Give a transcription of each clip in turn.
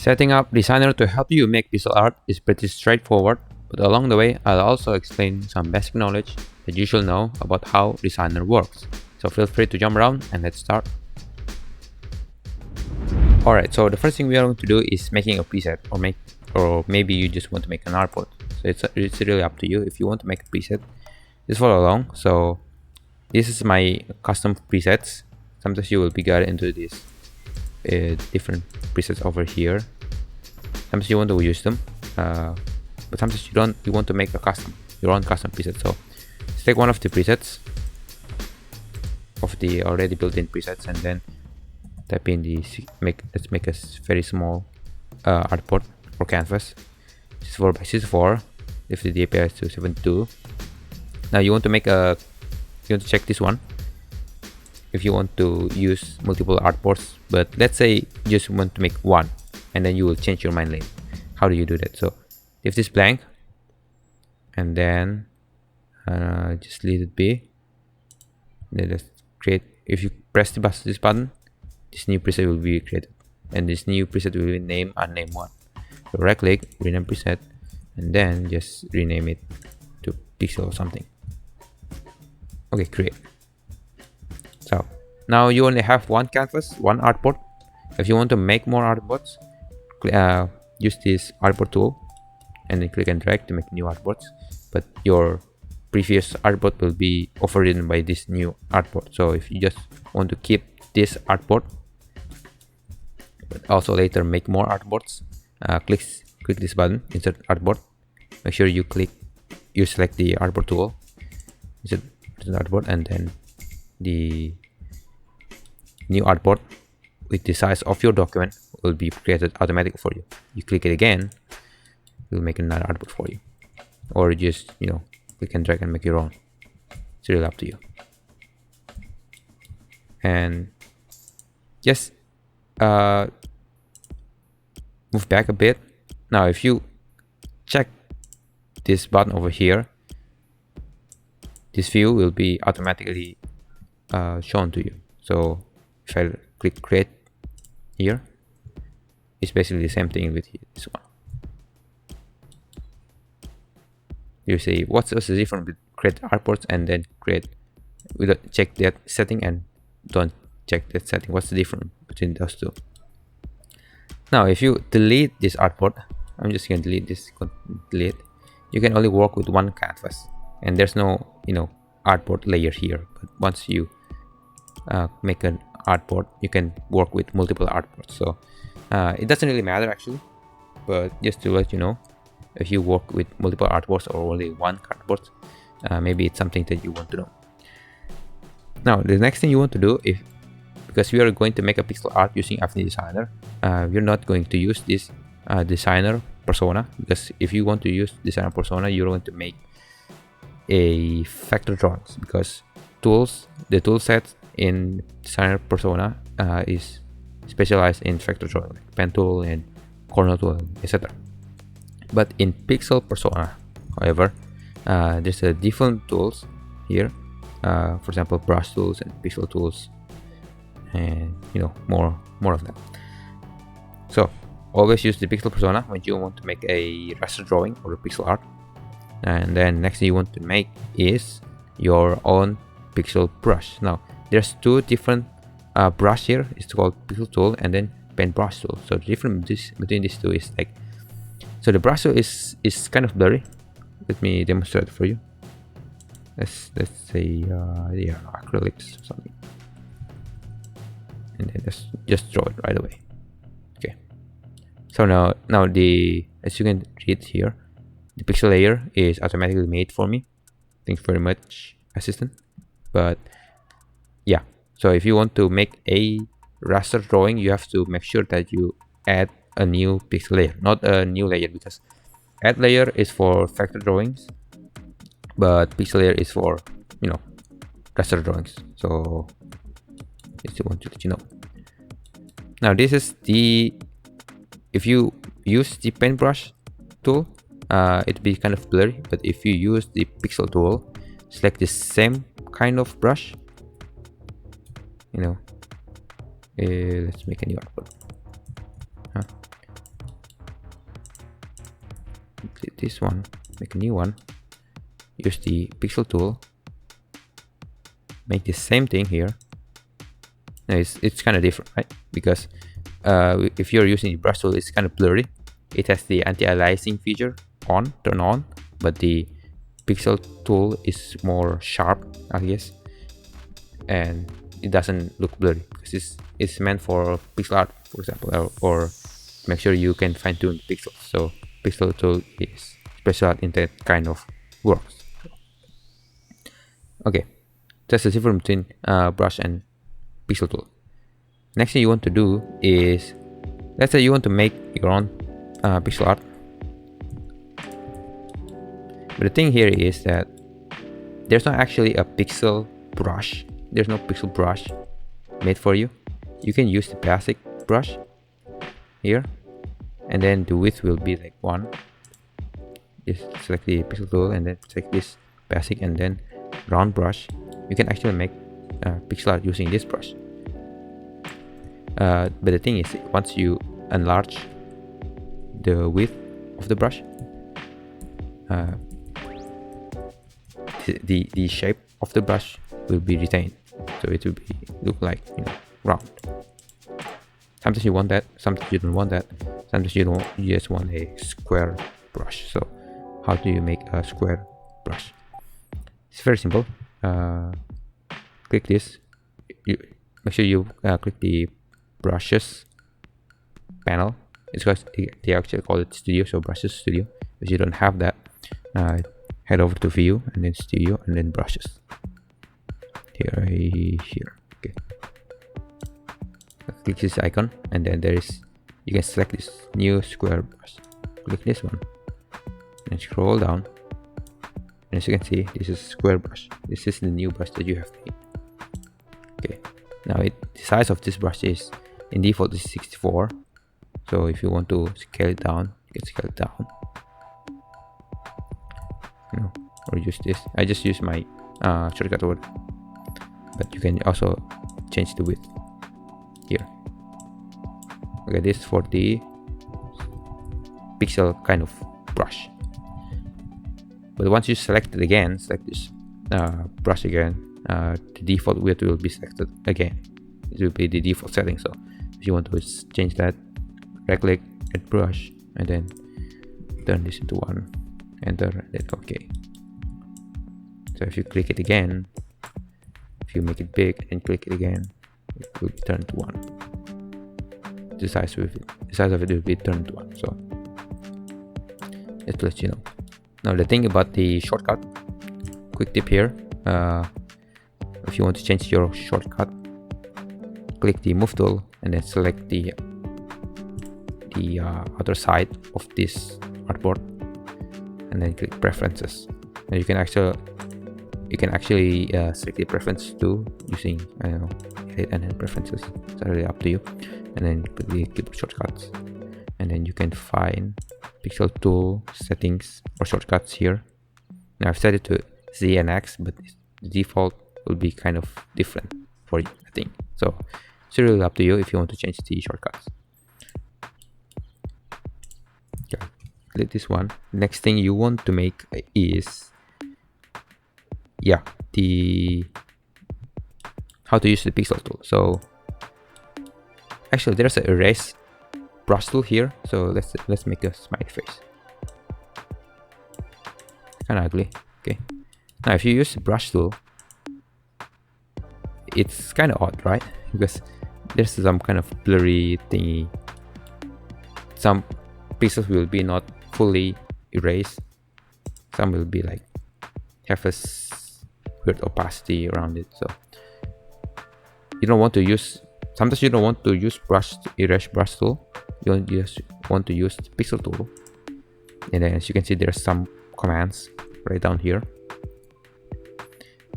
Setting up Designer to help you make pixel art is pretty straightforward, but along the way I'll also explain some basic knowledge that you should know about how Designer works. So feel free to jump around and let's start. Alright, so the first thing we are going to do is making a preset, or maybe you just want to make an artboard. So it's really up to you. If you want to make a preset, just follow along. So this is my custom presets. Sometimes you will be guided into these different presets over here. Sometimes you want to use them, but sometimes you don't. You want to make your own custom preset. So let's take one of the presets of the already built-in presets, and then type in let's make a very small artboard or canvas. 64 by 64. If the DPI is to 72. Now you want to check this one if you want to use multiple artboards, but let's say you just want to make one, and then you will change your mind later. How do you do that? So leave this blank, and then just leave it be. Then let's create. If you press this button, this new preset will be created, and this new preset will be named unnamed one. So right click, rename preset, and then just rename it to pixel or something. Okay, create. So now you only have one canvas, one artboard. If you want to make more artboards, use this artboard tool and then click and drag to make new artboards. But your previous artboard will be overridden by this new artboard. So if you just want to keep this artboard, but also later make more artboards, click this button, insert artboard. Make sure you select the artboard tool, insert artboard, and then the new artboard with the size of your document will be created automatically for you. You click it again, it will make another artboard for you, or just click and drag and make your own. It's really up to you. And just move back a bit. Now if you check this button over here, this view will be automatically shown to you. So if I click create here, it's basically the same thing with this one. You say what's the difference with create artboards and then create without check that setting and don't check that setting. What's the difference between those two? Now if you delete this artboard, I'm just going to delete this, delete. You can only work with one canvas, and there's no artboard layer here. But once you make an artboard, you can work with multiple artboards. So it doesn't really matter actually, but just to let you know, if you work with multiple artboards or only one artboard, maybe it's something that you want to know. Now the next thing you want to do, because we are going to make a pixel art using Affinity Designer, we're not going to use this designer persona, because if you want to use designer persona, you're going to make a vector drawings, because the tool set in designer persona is specialized in vector drawing, like pen tool and corner tool, etc. But in pixel persona, however, there's a different tools here. For example, brush tools and pixel tools, and more of them. So always use the pixel persona when you want to make a raster drawing or a pixel art. And then next thing you want to make is your own pixel brush. Now there's two different brush here. It's called pixel tool and then pen brush tool. So the difference between these two is so the brush tool is kind of blurry. Let me demonstrate it for you. Let's say acrylics or something, and then just draw it right away. Okay. So now as you can read here, the pixel layer is automatically made for me. Thanks very much, assistant. But yeah, so if you want to make a raster drawing, you have to make sure that you add a new pixel layer, not a new layer, because add layer is for vector drawings, but pixel layer is for raster drawings. So just want to let you know. Now this is if you use the pen brush tool, it'd be kind of blurry, but if you use the pixel tool, select the same kind of brush, let's make a new artboard. delete this one, make a new one, use the pixel tool, make the same thing here. Now it's kind of different, right? Because if you're using the brush tool, it's kind of blurry. It has the anti-aliasing feature turn on, but the pixel tool is more sharp, I guess, and it doesn't look blurry because it's meant for pixel art, for example, or make sure you can fine-tune pixels. So pixel tool is special art in that kind of works. Okay, that's the difference between brush and pixel tool. Next thing you want to do is, let's say you want to make your own pixel art. But the thing here is that there's not actually a pixel brush. There's no pixel brush made for you. You can use the basic brush here, and then the width will be like 1. Just select the pixel tool and then select this basic and then round brush. You can actually make pixel art using this brush. But the thing is, once you enlarge the width of the brush, the shape of the brush will be retained, so it will look like, round. Sometimes you want that, sometimes you don't want that, sometimes you just want a square brush. So how do you make a square brush? It's very simple. Click this, make sure you click the brushes panel. It's because they actually call it studio, so brushes studio. If you don't have that, head over to view and then studio and then brushes here. Okay, click this icon and then you can select this new square brush. Click this one and scroll down, and as you can see, this is square brush. This is the new brush that you have made. Okay, now the size of this brush is, in default, is 64. So if you want to scale it down, you can scale it down, or use this. I just use my shortcut word, but you can also change the width here. Okay, this is for the pixel kind of brush. But once you select it again, select this brush again, the default width will be selected again. It will be the default setting. So if you want to change that, right click, add brush, and then turn this into 1, enter, and then OK. So if you click it again, if you make it big and click it again, it will be turned to 1. The size of it will be turned to 1. So just to let you know. Now the thing about the shortcut, quick tip here, if you want to change your shortcut, click the move tool and then select the other side of this artboard and then click preferences. And you can actually select the preference too using, I don't know, edit and then preferences. It's really up to you. And then click the keyboard shortcuts, and then you can find pixel tool settings or shortcuts here. Now I've set it to Z and X, but the default will be kind of different for you, I think. So it's really up to you if you want to change the shortcuts. Okay, click this one. Next thing you want to make is, how to use the pixel tool. So actually there's an erase brush tool here, so let's make a smiley face. Kind of ugly. Okay, now if you use the brush tool, it's kind of odd, right? Because there's some kind of blurry thingy. Some pixels will be not fully erased, some will be like have a weird opacity around it. So you don't want to use, sometimes you don't want to use erase brush tool. You just want to use the pixel tool. And then as you can see, there's some commands right down here.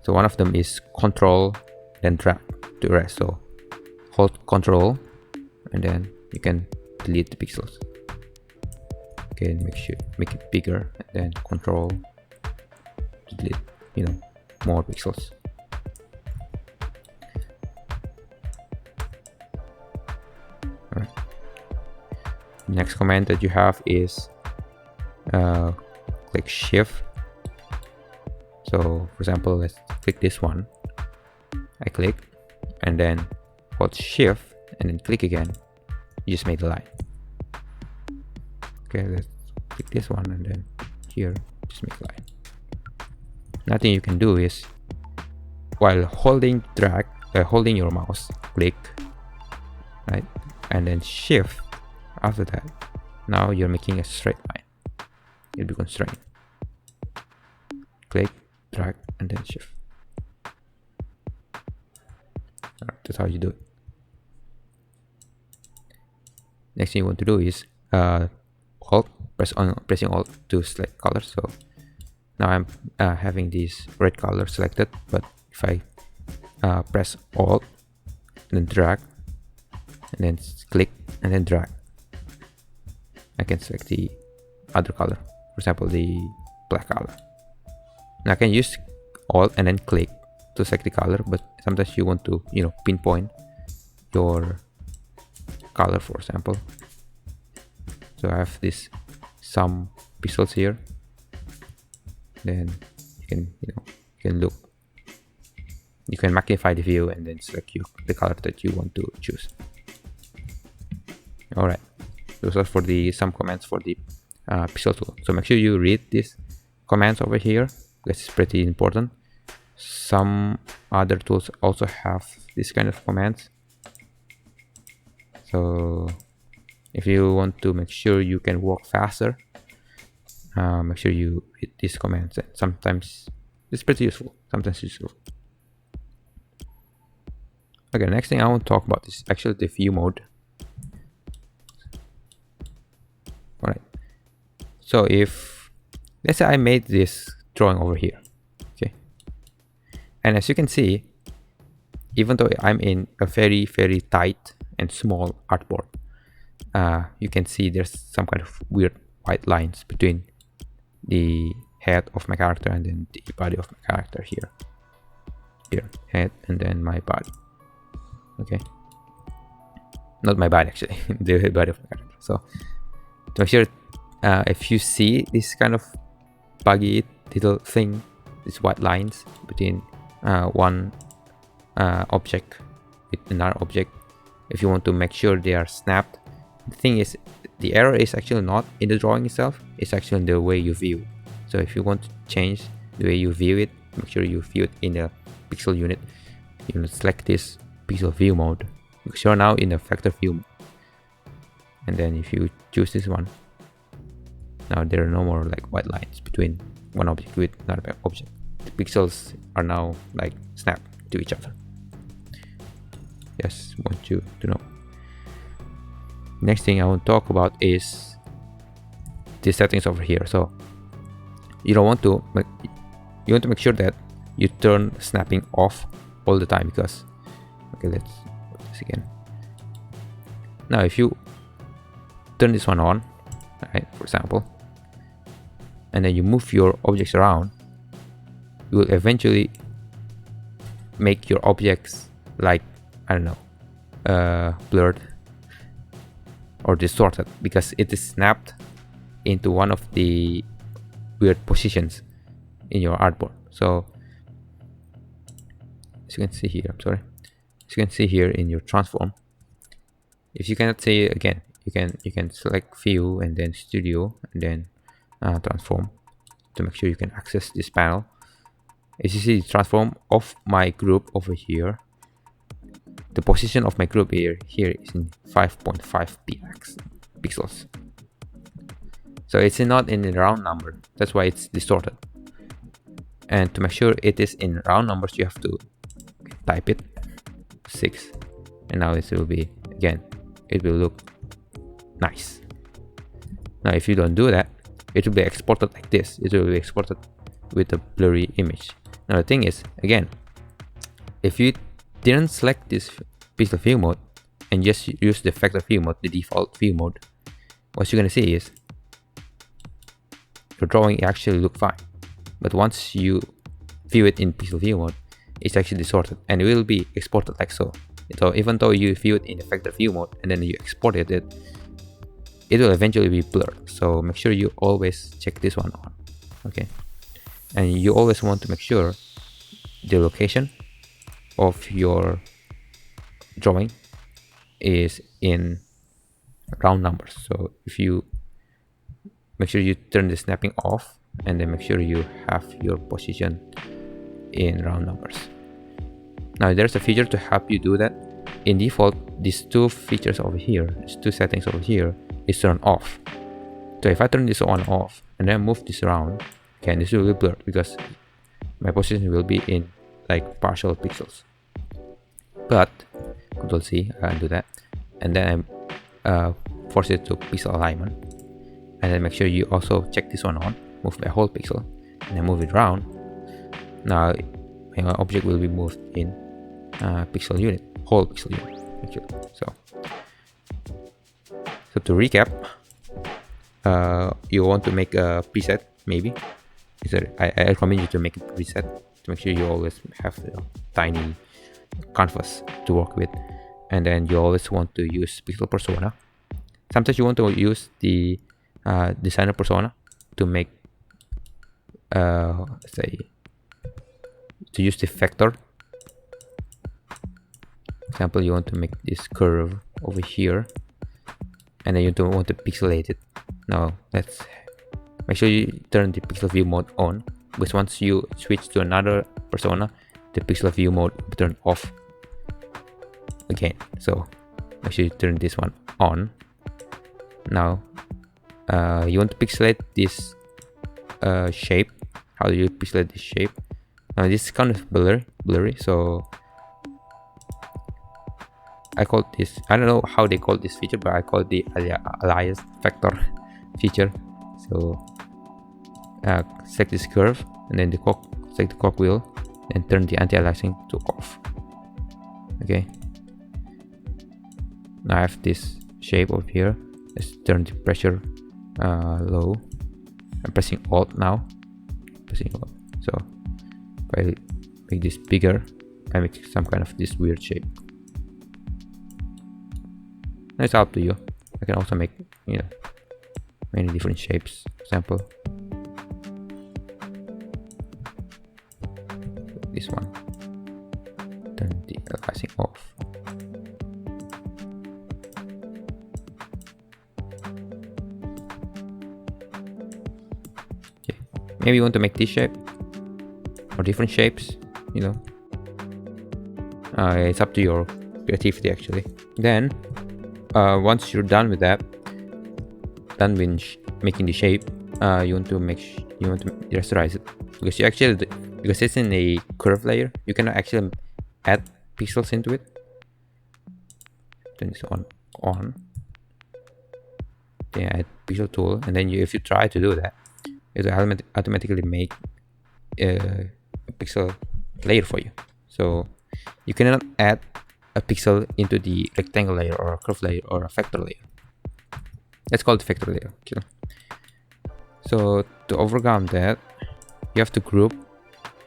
So one of them is control then drag to erase. So hold control and then you can delete the pixels. Okay, make it bigger and then control to delete, more pixels. Alright. Next command that you have is click shift. So for example, let's click this one. I click and then hold shift and then click again. You just make the line. Okay, let's click this one and then here just make a line. Nothing you can do is while holding holding your mouse, click, right, and then shift. After that, now you're making a straight line. It becomes straight. Click, drag, and then shift. That's how you do it. Next thing you want to do is pressing Alt to select color. So now I'm having this red color selected, but if I press Alt and then drag and then click and then drag, I can select the other color, for example the black color. Now I can use Alt and then click to select the color, but sometimes you want to pinpoint your color, for example. So I have this some pixels here, then you can look, you can magnify the view and then select the color that you want to choose. All right, those are for some commands for the pixel tool. So make sure you read these commands over here because it's pretty important. Some other tools also have this kind of commands. So if you want to make sure you can work faster, make sure you read these commands. Sometimes it's pretty useful, sometimes useful. Okay, next thing I want to talk about is actually the view mode. All right, so if let's say I made this drawing over here, okay, and as you can see, even though I'm in a very tight and small artboard, you can see there's some kind of weird white lines between the head of my character and then the body of my character here, head and then my body. Okay, not my body actually, the body of my character. So to make sure, if you see this kind of buggy little thing, these white lines between one object with another object, if you want to make sure they are snapped, the thing is, the error is actually not in the drawing itself, it's actually in the way you view it. So if you want to change the way you view it, make sure you view it in the pixel unit. You will select this pixel view mode because you're now in the vector view mode. And then if you choose this one, now there are no more like white lines between one object with another object. The pixels are now like snapped to each other. Just want you to know. Next thing I want to talk about is the settings over here. So you want to make sure that you turn snapping off all the time, because okay, let's do this again. Now if you turn this one on, right, for example, and then you move your objects around, you will eventually make your objects like, I don't know, blurred or distorted because it is snapped into one of the weird positions in your artboard. So as you can see here, as you can see here in your transform, if you cannot see it again, you can select view and then studio and then transform to make sure you can access this panel. As you see, the transform of my group over here, the position of my group here is in 5.5 pixels. So it's not in the round number, that's why it's distorted. And to make sure it is in round numbers, you have to type it 6, and now it will be, again, it will look nice. Now if you don't do that, it will be exported like this. It will be exported with a blurry image. Now the thing is, again, if you didn't select this pixel view mode and just use the vector view mode, the default view mode, what you're gonna see is your drawing actually look fine. But once you view it in pixel view mode, it's actually distorted and it will be exported like so. So even though you view it in the vector view mode and then you exported it, it will eventually be blurred. So make sure you always check this one on. Okay, and you always want to make sure the location of your drawing is in round numbers. So if you make sure you turn the snapping off, and then make sure you have your position in round numbers. Now there's a feature to help you do that. In default, these two features over here, these two settings over here, is turned off. So if I turn this on off and then move this around, okay, this will be blurred because my position will be in like partial pixels. But Control C, I can do that, and then I force it to pixel alignment, and then make sure you also check this one on, move by whole pixel, and then move it around. Now my object will be moved in pixel unit, whole pixel unit actually. So to recap, you want to make a preset, maybe. I recommend you to make a preset to make sure you always have a tiny canvas to work with, and then you always want to use pixel persona. Sometimes you want to use the designer persona to make say to use the vector. Example, you want to make this curve over here, and then you don't want to pixelate it. Now let's make sure you turn the pixel view mode on, because once you switch to another persona, the pixel view mode will turn off again. So make sure you turn this one on. Now you want to pixelate this shape. How do you pixelate this shape? Now this is kind of blurry, so I call this, I don't know how they call this feature, but I call it the Aliased vector feature. So select this curve, and then select the cog wheel, and turn the anti-aliasing to off. Okay, now I have this shape over here. Let's turn the pressure low. I'm pressing Alt now. So if I make this bigger, I make some kind of this weird shape. Now it's up to you. I can also make, you know, many different shapes. Example, this one. Turn the aliasing off. Okay. Maybe you want to make this shape or different shapes, you know. It's up to your creativity actually. Then once you're done with that, done with making the shape, you want to rasterize it, because you actually, because it's in a curve layer, you cannot actually add pixels into it. Turn this on. Then add pixel tool, and then if you try to do that, it will automatically make a pixel layer for you. So you cannot add a pixel into the rectangle layer or a curve layer or a vector layer. That's called the vector layer. Okay. So to overcome that, you have to group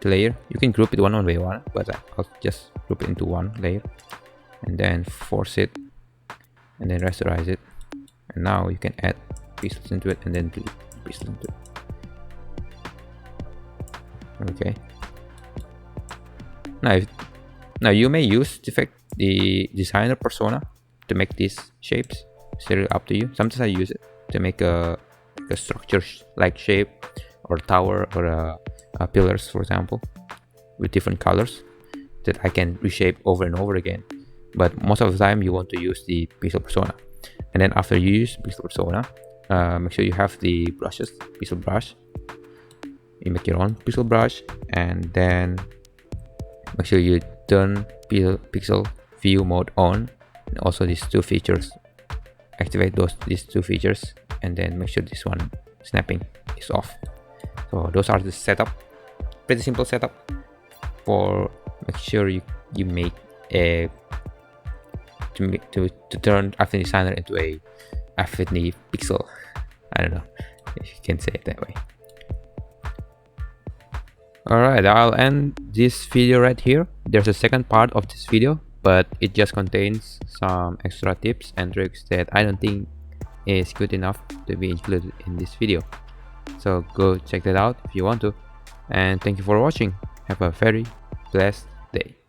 the layer. You can group it one by one, but I'll just group it into one layer, and then force it, and then rasterize it. And now you can add pixels into it, and then delete pixels into it. Okay. Now you may use the designer persona to make these shapes. It's really up to you. Sometimes I use it to make a structure like shape, or tower, or pillars, for example, with different colors that I can reshape over and over again. But most of the time you want to use the pixel persona. And then after you use pixel persona, make sure you have the brushes, pixel brush. You make your own pixel brush, and then make sure you turn pixel view mode on, and also these two features, activate these two features, and then make sure this one snapping is off. So those are the setup, pretty simple setup for make sure you make a to turn Affinity Designer into a Affinity pixel. I don't know if you can say it that way. Alright, I'll end this video right here. There's a second part of this video, but it just contains some extra tips and tricks that I don't think is good enough to be included in this video. So go check that out if you want to, and thank you for watching. Have a very blessed day.